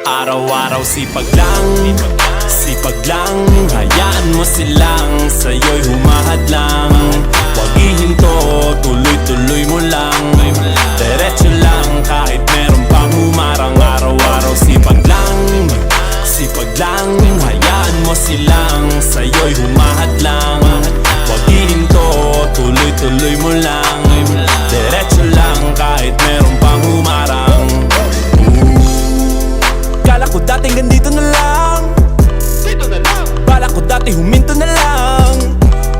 Araw-araw sipag lang, hayaan mo silang sa'yo'y humahadlang. Huwag ihinto, tuloy-tuloy mo lang. Diretso lang kahit meron pang humarang. Araw-araw sipag lang, hayaan mo silang sa'yo'y humahadlang. Huwag ihinto, tuloy-tuloy mo lang. Diretso lang kahit meron pang humarang. Kala ko dating ganito na lang, Dito na lang, bala ko dati huminto na lang.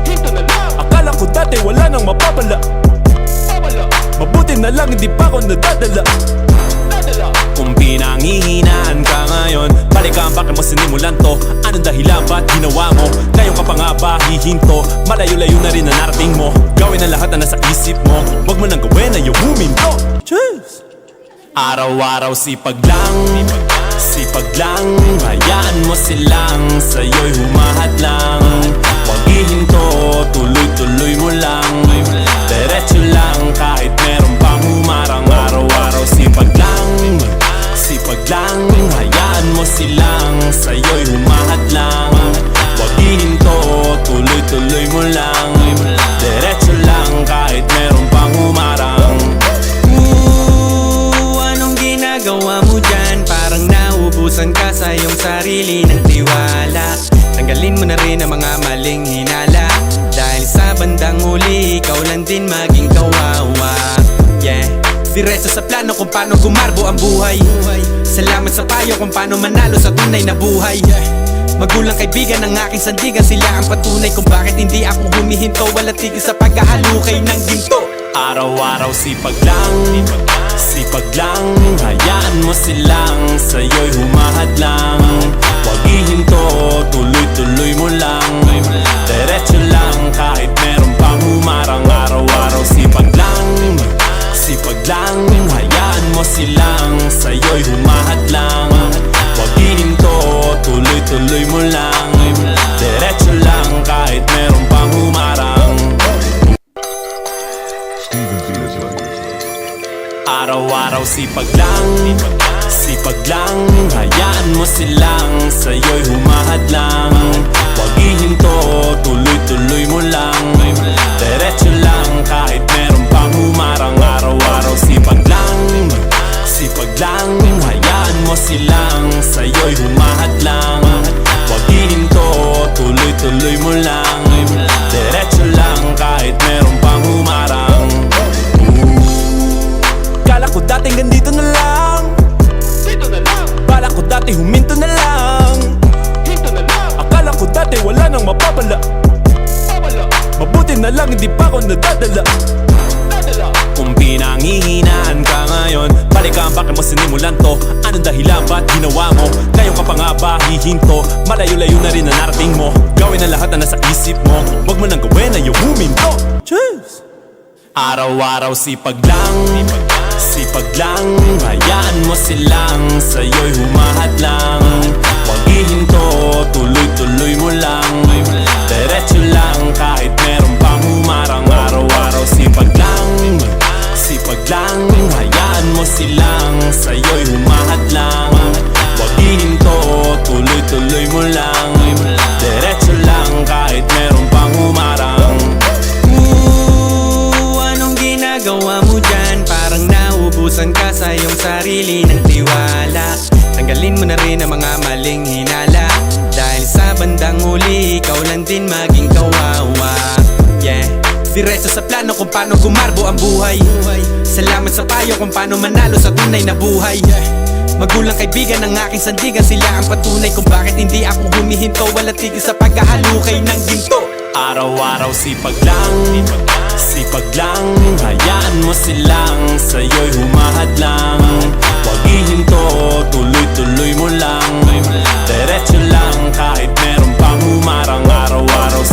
dito na lang, Akala ko dati wala nang mapapala. babala, Mabuti na lang hindi pa ako nadadala. nadala, Kung pinanghihinaan ka ngayon, balikan bakit mo sinimulan to. Anong dahilan ba't ginawa mo? Ngayon ka pa nga ba hihinto? Malayo-layo na rin na narating mo. Gawin ang lahat na nasa isip mo. Huwag mo nang gawin na yung huminto. Cheers! Araw-araw sipag lang, hayaan mo silang sa'yo'y humahadlang. Huwag ihinto, tuloy-tuloy mo lang. Diretso lang kahit meron pang humarang. Araw-araw sipag lang, hayaan mo silang sa'yo'y humahadlang. Huwag ihinto, tuloy-tuloy mo lang. Diretso lang kahit meron pang humarang. Anong ginagawa mo dyan? Parang naubusan ka sa iyong sarili ng tiwala. Tanggalin mo na rin ang mga maling hinala, dahil sa bandang huli, ikaw lang din maging kawawa. Yeah, diretso sa plano kung paano gumarbo ang buhay. Salamat sa payo kung paano manalo sa tunay na buhay. Magulang kaibigan ng aking sandigan, sila ang patunay kung bakit hindi ako humihinto. Walang tigil sa paghahalukay ng ginto. Araw-araw sipag lang, hayaan mo silang sa'yo'y humahadlang. Huwag ihinto, tuloy-tuloy mo lang. Diretso lang kahit meron pang humarang. Araw-araw sipag lang, hayaan mo silang sa'yo'y humahadlang. Huwag ihinto, tuloy-tuloy mo lang. Diretso lang kahit meron pang humarang. Araw-araw sipag lang, hayaan mo silang sa'yo'y humahadlang. Huwag ihinto, tuloy-tuloy mo lang. Diretso lang kahit meron pang humarang. Araw-araw sipag lang, hayaan mo silang sa'yo'y humahadlang. Huwag ihinto, tuloy-tuloy mo lang. Diretso lang kahit meron pang humarang. Kala ko dating ganito na lang, dito na lang, bala ko dati huminto na lang. dito na lang, Akala ko dati wala nang mapapala. babala, Mabuti na lang hindi pa ako nadadala. nadala, Kung pinanghihinaan ka ngayon, balikan bakit mo sinimulan to. Anong dahilan ba't ginawa mo? Ngayon ka pa nga ba hihinto? Malayo-layo na rin na narating mo. Gawin ang lahat na nasa isip mo. Huwag mo nang gawin na yung huminto. Cheers! Araw-araw sipag lang, hayaan mo silang sa'yo'y humahadlang. Huwag ihinto, tuloy-tuloy mo lang. Diretso lang kahit meron pang humarang. Araw-araw sipag lang, hayaan mo silang sa'yo'y humahadlang. Huwag ihinto, tuloy-tuloy mo lang. Diretso lang kahit meron pang humarang. Anong ginagawa mo dyan? Parang naubusan ka sa iyong sarili ng tiwala. Tanggalin mo na rin ang mga maling hinala, dahil sa bandang huli, ikaw lang din maging kawawa. Yeah, diretso sa plano kung paano gumarbo ang buhay. Salamat sa payo kung paano manalo sa tunay na buhay. Magulang kaibigan ng aking sandigan, sila ang patunay kung bakit hindi ako humihinto. Walang tigil sa paghahalukay ng ginto. Araw-araw sipag lang, hayaan mo silang sa'yo'y humahadlang. Huwag ihinto, tuloy-tuloy mo lang. Diretso lang kahit meron pang humarang. Araw-araw